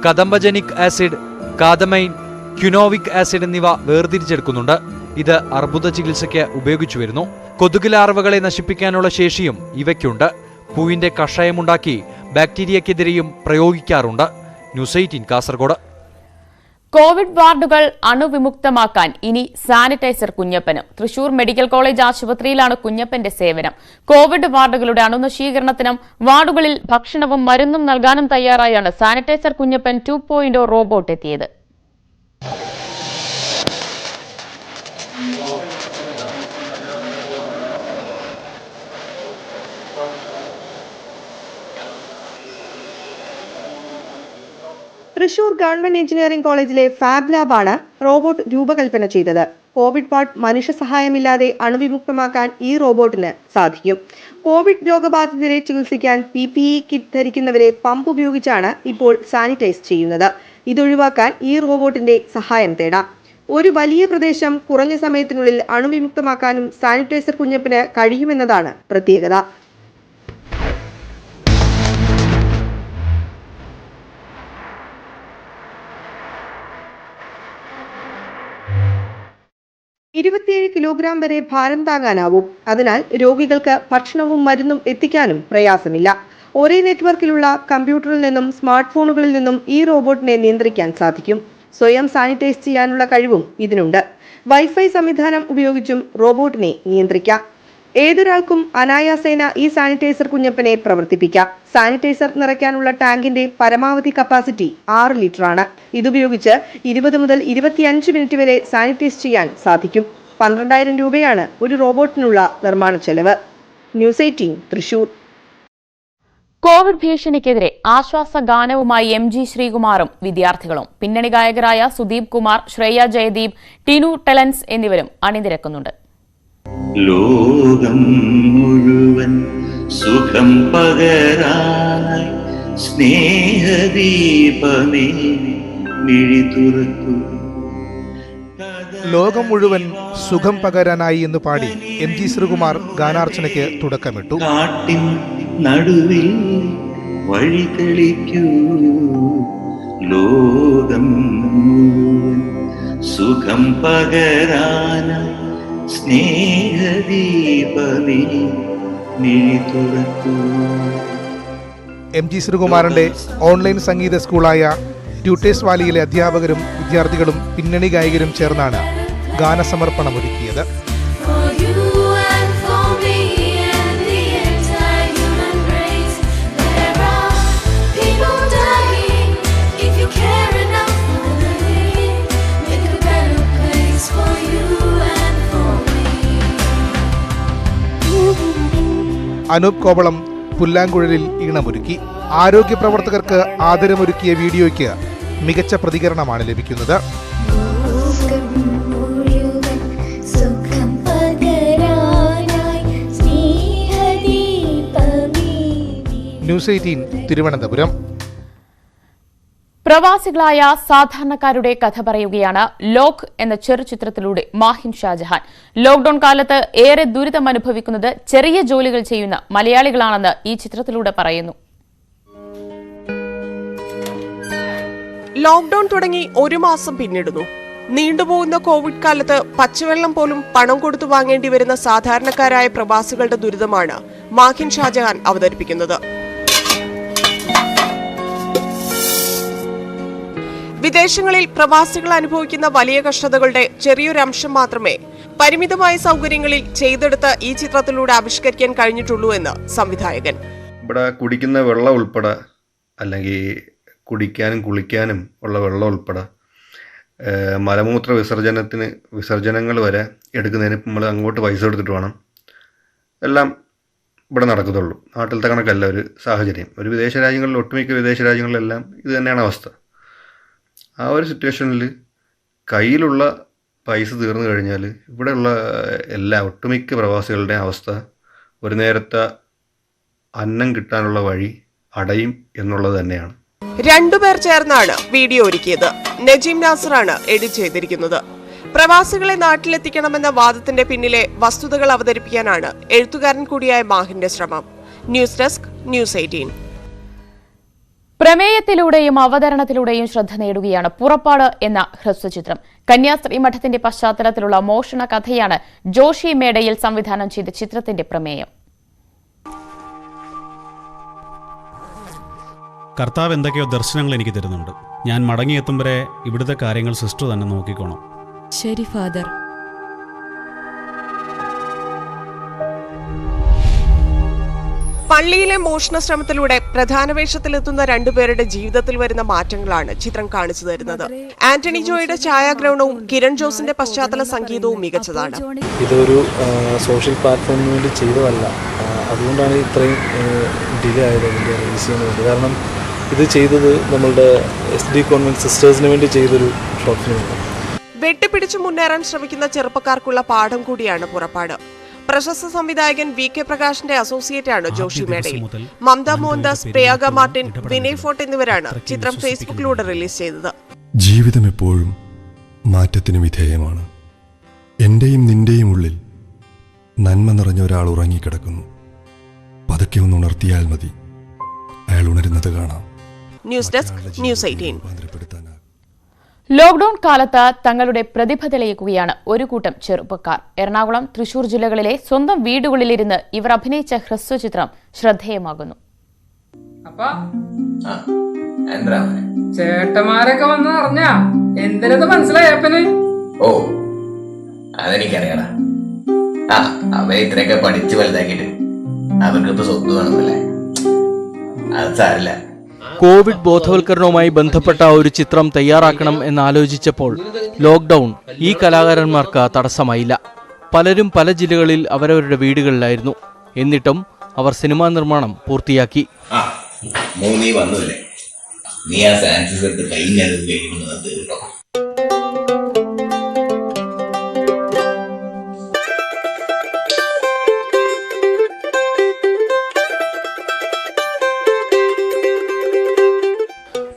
കദംബജനിക് ആസിഡ്, കാദമൈൻ, ക്യുനോവിക് ആസിഡ് എന്നിവ വേർതിരിച്ചെടുക്കുന്നുണ്ട്. ഇത് അർബുദ ചികിത്സയ്ക്ക് ഉപയോഗിച്ചു വരുന്നു. കൊതുക് ലാർവകളെ നശിപ്പിക്കാനുള്ള ശേഷിയും ഇവയ്ക്കുണ്ട്. പൂവിന്റെ കഷായമുണ്ടാക്കി ബാക്ടീരിയക്കെതിരെയും പ്രയോഗിക്കാറുണ്ട്. ന്യൂസ് 18 കാസർഗോഡ്. കോവിഡ് വാർഡുകൾ അണുവിമുക്തമാക്കാൻ ഇനി സാനിറ്റൈസർ കുഞ്ഞപ്പനും. തൃശൂർ മെഡിക്കൽ കോളേജ് ആശുപത്രിയിലാണ് കുഞ്ഞപ്പന്റെ സേവനം. കോവിഡ് വാർഡുകളുടെ അണുനശീകരണത്തിനും വാർഡുകളിൽ ഭക്ഷണവും മരുന്നും നൽകാനും തയ്യാറായാണ് സാനിറ്റൈസർ കുഞ്ഞപ്പൻ 2.0 റോബോട്ട് എത്തിയത്. തൃശൂർ ഗവൺമെന്റ് എഞ്ചിനീയറിംഗ് കോളേജിലെ ഫാബ് ലാബാണ് റോബോട്ട് രൂപകൽപ്പന ചെയ്തത്. കോവിഡ് വാർഡ് മനുഷ്യ സഹായമില്ലാതെ അണുവിമുക്തമാക്കാൻ ഈ റോബോട്ടിന് സാധിക്കും. കോവിഡ് രോഗബാധിതരെ ചികിത്സിക്കാൻ PPE കിറ്റ് ധരിക്കുന്നവരെ പമ്പ് ഉപയോഗിച്ചാണ് ഇപ്പോൾ സാനിറ്റൈസ് ചെയ്യുന്നത്. ഇതൊഴിവാക്കാൻ ഈ റോബോട്ടിന്റെ സഹായം തേടാം. ഒരു വലിയ പ്രദേശം കുറഞ്ഞ സമയത്തിനുള്ളിൽ അണുവിമുക്തമാക്കാനും സാനിറ്റൈസർ കുഞ്ഞപ്പന് കഴിയുമെന്നതാണ് പ്രത്യേകത. കിലോഗ്രാം വരെ ഭാരം താങ്ങാനാവും. അതിനാൽ രോഗികൾക്ക് ഭക്ഷണവും മരുന്നും എത്തിക്കാനും പ്രയാസമില്ല. ഒരേ നെറ്റ്വർക്കിലുള്ള കമ്പ്യൂട്ടറിൽ നിന്നും സ്മാർട്ട് ഫോണുകളിൽ നിന്നും ഈ റോബോട്ടിനെ നിയന്ത്രിക്കാൻ സാധിക്കും. സ്വയം സാനിറ്റൈസ് ചെയ്യാനുള്ള കഴിവും ഇതിനുണ്ട്. വൈഫൈ സംവിധാനം ഉപയോഗിച്ചും റോബോട്ടിനെ നിയന്ത്രിക്കാം. ഏതൊരാൾക്കും അനായാസേന ഈ സാനിറ്റൈസർ കുഞ്ഞപ്പനെ പ്രവർത്തിപ്പിക്കാം. സാനിറ്റൈസർ നിറയ്ക്കാനുള്ള ടാങ്കിന്റെ പരമാവധി കപ്പാസിറ്റി 6 ലിറ്ററാണ്. ഇതുപയോഗിച്ച് 20 മുതൽ 25 മിനിറ്റ് വരെ സാനിറ്റൈസ് ചെയ്യാൻ സാധിക്കും. 12,000 രൂപയാണ് ഒരു റോബോട്ടിനുള്ള നിർമ്മാണ ചെലവ്. ന്യൂസ് 18 തൃശൂർ. കോവിഡ് ഭീഷണിക്കെതിരെ ആശ്വാസ ഗാനവുമായി MG ശ്രീകുമാറും വിദ്യാർത്ഥികളും. പിന്നണി ഗായകരായ സുദീപ് കുമാർ, ശ്രേയ ജയദീപ്, ടിനു ടെലൻസ് എന്നിവരും അണിനിരക്കുന്നുണ്ട്. ലോകം മുഴുവൻ സുഖം പകരാനായി സ്നേഹദീപമേ മിഴി തുറക്കൂ. ലോകം മുഴുവൻ സുഖം പകരാനായി എന്ന് പാടി MG ശ്രീകുമാർ ഗാനാർച്ചനയ്ക്ക് തുടക്കമിട്ടു. കാട്ടിൻ നടുവിൽ വഴി തെളിക്കൂ. ലോകം മുഴുവൻ സുഖം പകരാനായി സ്നേഹദീപമേ മിഴി തുറക്കൂ. MG ശ്രീകുമാറിന്റെ ഓൺലൈൻ സംഗീത സ്കൂളായ ട്യൂട്ടേഴ്സ് വാലിയിലെ അധ്യാപകരും വിദ്യാർത്ഥികളും പിന്നണി ഗായകരും ചേർന്നാണ് ഗാനസമർപ്പണം ഒരുക്കിയത്. അനൂപ് കോവളം പുല്ലാങ്കുഴലിൽ ഈണമൊരുക്കി. ആരോഗ്യ പ്രവർത്തകർക്ക് ആദരമൊരുക്കിയ വീഡിയോയ്ക്ക് മികച്ച പ്രതികരണമാണ് ലഭിക്കുന്നത്. ന്യൂസ് 18 തിരുവനന്തപുരം. പ്രവാസികളായ സാധാരണക്കാരുടെ കഥ പറയുകയാണ് ലോക് എന്ന ചെറുചിത്രത്തിലൂടെ മാഹിൻ ഷാജഹാൻ. ലോക്ഡൌൺ കാലത്ത് ഏറെ ദുരിതം അനുഭവിക്കുന്നത് ചെറിയ ജോലികൾ ചെയ്യുന്ന മലയാളികളാണെന്ന് ഈ ചിത്രത്തിലൂടെ പറയുന്നു. ലോക്ഡൌൺ തുടങ്ങി 1 മാസം പിന്നിടുന്നു. നീണ്ടുപോകുന്ന കോവിഡ് കാലത്ത് പച്ചവെള്ളം പോലും പണം കൊടുത്തു വാങ്ങേണ്ടി വരുന്ന സാധാരണക്കാരായ പ്രവാസികളുടെ ദുരിതമാണ് മാഹിൻ ഷാജഹാൻ അവതരിപ്പിക്കുന്നത്. വിദേശങ്ങളിൽ പ്രവാസികൾ അനുഭവിക്കുന്ന വലിയ കഷ്ടതകളുടെ ചെറിയൊരംശം മാത്രമേ പരിമിതമായ സൗകര്യങ്ങളിൽ ചെയ്തെടുത്ത് ഈ ചിത്രത്തിലൂടെ ആവിഷ്കരിക്കാൻ കഴിഞ്ഞിട്ടുള്ളൂ എന്ന് സംവിധായകൻ. ഇവിടെ കുടിക്കുന്ന വെള്ളം ഉൾപ്പെടെ, അല്ലെങ്കിൽ കുടിക്കാനും കുളിക്കാനും ഉള്ള വെള്ളം ഉൾപ്പെടെ, മലമൂത്ര വിസർജനങ്ങൾ വരെ എടുക്കുന്നതിന് നമ്മൾ അങ്ങോട്ട് പൈസ എടുത്തിട്ട് വേണം എല്ലാം ഇവിടെ നടക്കത്തുള്ളൂ. നാട്ടിലത്തെ കണക്കല്ല ഒരു സാഹചര്യം. ഒരു വിദേശ രാജ്യങ്ങളിൽ, ഒട്ടുമിക്ക വിദേശ രാജ്യങ്ങളിലെല്ലാം ഇത് തന്നെയാണ് അവസ്ഥ. ആ ഒരു സിറ്റുവേഷനിൽ കയ്യിലുള്ള പൈസ തീർന്നു കഴിഞ്ഞാൽ ഇവിടെയുള്ള ഒട്ടുമിക്ക പ്രവാസികളുടെ അവസ്ഥ ഒരു നേരത്തെ അന്നം കിട്ടാനുള്ള വഴി അടയും എന്നുള്ളത് തന്നെയാണ്. 2 പേർ ചേർന്നാണ് വീഡിയോ ഒരുക്കിയത്. നജീം നാസറാണ് എഡിറ്റ് ചെയ്തിരിക്കുന്നത്. പ്രവാസികളെ നാട്ടിലെത്തിക്കണമെന്ന വാദത്തിന്റെ പിന്നിലെ വസ്തുതകൾ അവതരിപ്പിക്കാനാണ് എഴുത്തുകാരൻ കൂടിയായ മാഹിന്റെ ശ്രമം. News desk, news 18. പ്രമേയത്തിലൂടെയും അവതരണത്തിലൂടെയും ശ്രദ്ധ നേടുകയാണ് പുറപ്പാട് എന്ന ഹ്രസ്വചിത്രം. കന്യാസ്ത്രീ മഠത്തിന്റെ പശ്ചാത്തലത്തിലുള്ള മോഷണ കഥയാണ് ജോഷി മേടയിൽ സംവിധാനം ചെയ്ത ചിത്രത്തിന്റെ പ്രമേയം. കർത്താവ് എന്തൊക്കെയോ ദർശനങ്ങൾ എനിക്ക് തരുന്നുണ്ട്. ഞാൻ മടങ്ങിയെത്തും വരെ ഇവിടുത്തെ കാര്യങ്ങൾ സിസ്റ്റർ തന്നെ നോക്കിക്കോണം. ശരി ഫാദർ. പള്ളിയിലെ മോഷണ ശ്രമത്തിലൂടെ പ്രധാന വേഷത്തിലെത്തുന്ന 2 പേരുടെ ജീവിതത്തിൽ വരുന്ന മാറ്റങ്ങളാണ് ചിത്രം കാണിച്ചു തരുന്നത്. ആന്റണി ജോയുടെ ഛായാഗ്രഹണവും കിരൺ ജോസിന്റെ പശ്ചാത്തല സംഗീതവും മികച്ചതാണ്. ഇതൊരു സോഷ്യൽ പ്ലാറ്റ്ഫോമിന് വേണ്ടി ചെയ്തതല്ല. അതുകൊണ്ടാണ് ഇത്രയും ഡിലേ ആയത് ഇതിൻ്റെ റിലീസ് ചെയ്യുന്നത്. കാരണം ഇത് ചെയ്തത് നമ്മളുടെ SD കോൺവെന്റ് സിസ്റ്റേഴ്സിന് വേണ്ടി ചെയ്തൊരു ഷോർട്ട് ഫിലിമാണ്. വെട്ടിപ്പിടിച്ചു മുന്നേറാൻ ശ്രമിക്കുന്ന ചെറുപ്പക്കാർക്കുള്ള പാഠം കൂടിയാണ് പുറപ്പാട്. പ്രശസ്ത സംവിധായകൻ VK പ്രകാശിന്റെ അസോസിയേറ്റ് ആണ് ജോഷി മേടയിൽ. മമത മോഹൻദാസ്, പ്രയാഗ മാർട്ടിൻ, വിനയ് ഫോർട്ട് എന്നിവരാണ് ചിത്രം ഫേസ്ബുക്കിലൂടെ റിലീസ് ചെയ്തത്. ജീവിതം എപ്പോഴും മാറ്റത്തിന് വിധേയമാണ്. എന്റെയും നിന്റെയും ഉള്ളിൽ നന്മ നിറഞ്ഞ ഒരാൾ ഉറങ്ങിക്കിടക്കുന്നു. പതുക്കെ ഒന്ന് ഉണർത്തിയാൽ മതി, അയാൾ ഉണരുന്നത് കാണാം. News desk, news 18. ലോക്ഡൌൺ കാലത്ത് തങ്ങളുടെ പ്രതിഭ തെളിയിക്കുകയാണ് ഒരു കൂട്ടം ചെറുപ്പക്കാർ. എറണാകുളം, തൃശൂർ ജില്ലകളിലെ സ്വന്തം വീടുകളിലിരുന്ന് ഇവർ അഭിനയിച്ച ഹ്രസ്വചിത്രം ശ്രദ്ധേയമാകുന്നു. ചേട്ടന്മാരൊക്കെ വന്ന് പറഞ്ഞ എന്തിനത് മനസ്സിലായപ്പന്? ഓ, അതെനിക്കറിയടാ. അവരെ ഇത്രയൊക്കെ പഠിച്ചു വലുതാക്കിട്ട് അവർക്കിപ്പോ സ്വത്ത് വേണമെന്നല്ലേ? അത് സാരില്ല. കോവിഡ് ബോധവൽക്കരണവുമായി ബന്ധപ്പെട്ട ഒരു ചിത്രം തയ്യാറാക്കണം എന്നാലോചിച്ചപ്പോൾ ലോക്ക്ഡൌൺ ഈ കലാകാരന്മാർക്ക് തടസ്സമായില്ല. പലരും പല ജില്ലകളിൽ അവരവരുടെ വീടുകളിലായിരുന്നു. എന്നിട്ടും അവർ സിനിമാ നിർമ്മാണം പൂർത്തിയാക്കി.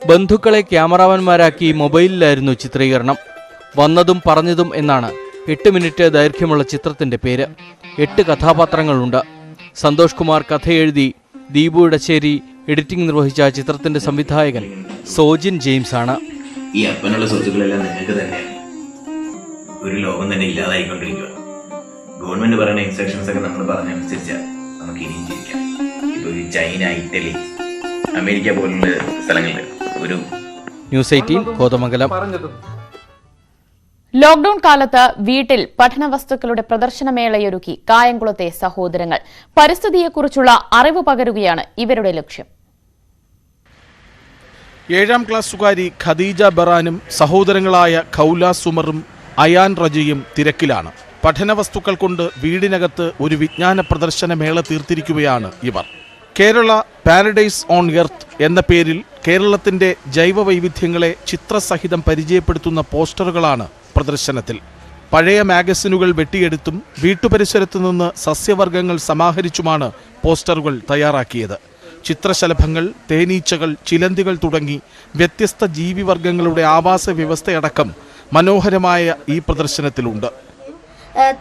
ബന്ധുക്കളെ ക്യാമറാമാൻമാരാക്കി മൊബൈലിലായിരുന്നു ചിത്രീകരണം. വന്നതും പറഞ്ഞതും എന്നാണ് 8 മിനിറ്റ് ദൈർഘ്യമുള്ള ചിത്രത്തിന്റെ പേര്. 8 കഥാപാത്രങ്ങളുണ്ട്. സന്തോഷ് കുമാർ കഥയെഴുതി, ദീപു ഇടശ്ശേരി എഡിറ്റിംഗ് നിർവഹിച്ച ചിത്രത്തിന്റെ സംവിധായകൻ സോജിൻ ജെയിംസ് ആണ്. ഈ അപ്പനുള്ള സ്വത്തുക്കളെല്ലാം നിങ്ങൾക്ക് തന്നെയാണ്. ഒരു ലോകം തന്നെ ഇല്ലാതായിക്കൊണ്ടിരിക്കുക. ഗവൺമെന്റ് പറയുന്ന ഇൻസ്ട്രക്ഷൻസ് ഒക്കെ നമ്മൾ പറഞ്ഞനുസരിച്ചാൽ നമുക്ക് ഇനിയും ജീവിക്കാം. ഇപ്പൊ ചൈന, ഇറ്റലി, അമേരിക്ക പോലുള്ള സ്ഥലങ്ങളിൽ ഒരു ന്യൂസ് 18 കോതമംഗലം. ലോക്ഡൌൺ കാലത്ത് വീട്ടിൽ പഠന വസ്തുക്കളുടെ പ്രദർശനമേളയൊരുക്കി കായംകുളത്തെ സഹോദരങ്ങൾ. പരിസ്ഥിതിയെക്കുറിച്ചുള്ള അറിവ് പകരുകയാണ് ഇവരുടെ ലക്ഷ്യം. 7ാം ക്ലാസ്സുകാരി ഖദീജ ബറാനും സഹോദരങ്ങളായ ഖൗല സുമറും അയാൻ റജിയും തിരക്കിലാണ്. പഠന വസ്തുക്കൾ കൊണ്ട് വീടിനകത്ത് ഒരു വിജ്ഞാന പ്രദർശനമേള തീർത്തിരിക്കുകയാണ് ഇവർ. കേരള പാരഡൈസ് ഓൺ എർത്ത് എന്ന പേരിൽ കേരളത്തിന്റെ ജൈവ വൈവിധ്യങ്ങളെ ചിത്രസഹിതം പരിചയപ്പെടുത്തുന്ന പോസ്റ്ററുകളാണ് പ്രദർശനത്തിൽ. പഴയ മാഗസിനുകൾ വെട്ടിയെടുത്തും വീട്ടുപരിസരത്തു നിന്ന് സസ്യവർഗ്ഗങ്ങൾ സമാഹരിച്ചുമാണ് പോസ്റ്ററുകൾ തയ്യാറാക്കിയത്. ചിത്രശലഭങ്ങൾ, തേനീച്ചകൾ, ചിലന്തികൾ തുടങ്ങി വ്യത്യസ്ത ജീവിവർഗങ്ങളുടെ ആവാസ വ്യവസ്ഥയടക്കം മനോഹരമായ ഈ പ്രദർശനത്തിലുണ്ട്.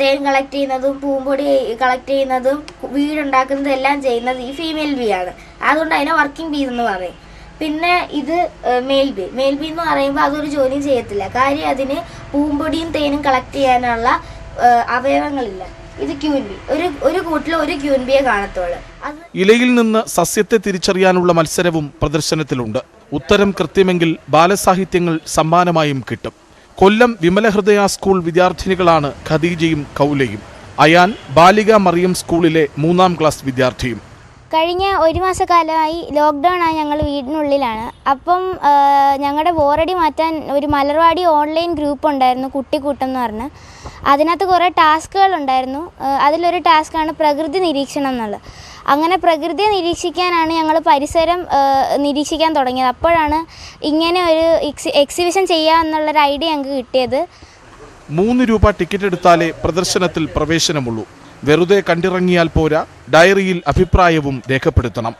തേൻ കളക്ട് ചെയ്യുന്നതും പൂമ്പൊടി കളക്ട് ചെയ്യുന്നതും വീടുണ്ടാക്കുന്നതും എല്ലാം ചെയ്യുന്നത് ഈ ഫീമെയിൽ ബി ആണ്. അതുകൊണ്ട് അതിനെ വർക്കിംഗ് ബീ എന്ന് പറയും. പിന്നെ ഇത് മെയിൽ ബി എന്ന് പറയുമ്പോൾ അതൊരു ജോലിയും ചെയ്യത്തില്ല. കാര്യം അതിന് പൂമ്പൊടിയും തേനും കളക്ട് ചെയ്യാനുള്ള അവയവങ്ങളില്ല. ഇത് ക്യൂൻ ബി. ഒരു കൂട്ടിൽ ഒരു ക്യൂൻ ബിയെ കാണത്തുള്ളൂ. ഇലയിൽ നിന്ന് സസ്യത്തെ തിരിച്ചറിയാനുള്ള മത്സരവും പ്രദർശനത്തിലുണ്ട്. ഉത്തരം കൃത്യമെങ്കിൽ ബാലസാഹിത്യങ്ങൾ സമ്മാനമായും കിട്ടും. കൊല്ലം വിമലഹൃദയ സ്കൂൾ വിദ്യാർത്ഥിനികളാണ് ഖദീജയും കൗലയും. അയാൻ ബാലിക മറിയം സ്കൂളിലെ 3ാം ക്ലാസ് വിദ്യാർത്ഥിയും. കഴിഞ്ഞ ഒരു മാസക്കാലമായി ലോക്ക്ഡൗൺ ആയി ഞങ്ങൾ വീടിനുള്ളിലാണ്. അപ്പം ഞങ്ങളുടെ ബോറടി മാറ്റാൻ ഒരു മലർവാടി ഓൺലൈൻ ഗ്രൂപ്പ് ഉണ്ടായിരുന്നു, കുട്ടിക്കൂട്ടം എന്ന് പറഞ്ഞ്. അതിനകത്ത് കുറേ ടാസ്കുകൾ ഉണ്ടായിരുന്നു. അതിലൊരു ടാസ്ക്കാണ് പ്രകൃതി നിരീക്ഷണം എന്നുള്ളത്. അങ്ങനെ പ്രകൃതിയെ നിരീക്ഷിക്കാനാണ് ഞങ്ങൾ പരിസരം നിരീക്ഷിക്കാൻ തുടങ്ങിയത്. അപ്പോഴാണ് ഇങ്ങനെ ഒരു എക്സിബിഷൻ ചെയ്യാമെന്നുള്ളൊരു ഐഡിയ ഞങ്ങൾക്ക് കിട്ടിയത്. 3 രൂപ ടിക്കറ്റ് എടുത്താലേ പ്രദർശനത്തിൽ പ്രവേശനമുള്ളൂ. വെറുതെ കണ്ടിറങ്ങിയാൽ പോരാ, ഡയറിയിൽ അഭിപ്രായവും രേഖപ്പെടുത്തണം.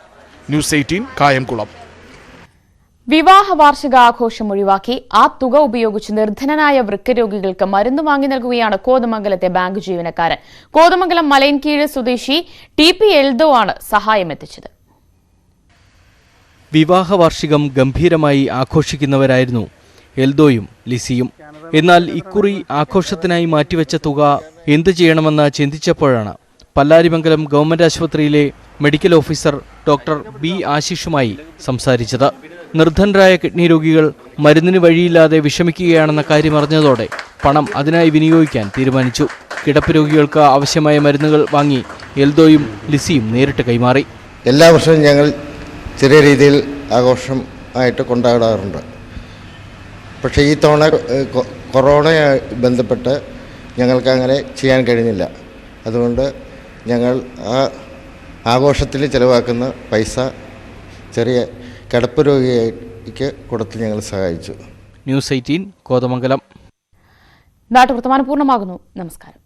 ന്യൂസ് 18 കായംകുളം. വിവാഹ വാർഷികാഘോഷം ഒഴിവാക്കി ആ തുക ഉപയോഗിച്ച് നിർധനനായ വൃക്കരോഗികൾക്ക് മരുന്ന് വാങ്ങി നൽകുകയാണ് കോതമംഗലത്തെ ബാങ്ക് ജീവനക്കാരൻ. കോതമംഗലം മലയൻകീഴ് സ്വദേശി TP എൽദോ ആണ് സഹായമെത്തിച്ചത്. വിവാഹ വാർഷികം ഗംഭീരമായി ആഘോഷിക്കുന്നവരായിരുന്നു എൽദോയും ലിസിയും. എന്നാൽ ഇക്കുറി ആഘോഷത്തിനായി മാറ്റിവെച്ച തുക എന്തു ചെയ്യണമെന്ന് ചിന്തിച്ചപ്പോഴാണ് പല്ലാരിമംഗലം ഗവൺമെന്റ് ആശുപത്രിയിലെ മെഡിക്കൽ ഓഫീസർ ഡോക്ടർ B ആശിഷുമായി സംസാരിച്ചത്. നിർധനരായ കിഡ്നി രോഗികൾ മരുന്നിന് വഴിയില്ലാതെ വിഷമിക്കുകയാണെന്ന കാര്യം അറിഞ്ഞതോടെ പണം അതിനായി വിനിയോഗിക്കാൻ തീരുമാനിച്ചു. കിടപ്പ് രോഗികൾക്ക് ആവശ്യമായ മരുന്നുകൾ വാങ്ങി എൽദോയും ലിസിയും നേരിട്ട് കൈമാറി. എല്ലാ വർഷവും ഞങ്ങൾ ചെറിയ രീതിയിൽ ആഘോഷം ആയിട്ട് കൊണ്ടാടാറുണ്ട്. പക്ഷേ ഈ തവണ കൊറോണയുമായി ബന്ധപ്പെട്ട് ഞങ്ങൾക്ക് അങ്ങനെ ചെയ്യാൻ കഴിഞ്ഞില്ല. അതുകൊണ്ട് ഞങ്ങൾ ആ ആഘോഷത്തിൽ ചിലവാക്കുന്ന പൈസ ചെറിയ കിടപ്പ് രോഗിക്ക് കൊടുത്ത് ഞങ്ങൾ സഹായിച്ചു. ന്യൂസ് 18 കോതമംഗലം. നാട്ടുവർത്തമാനം പൂർണ്ണമാകുന്നു. നമസ്കാരം.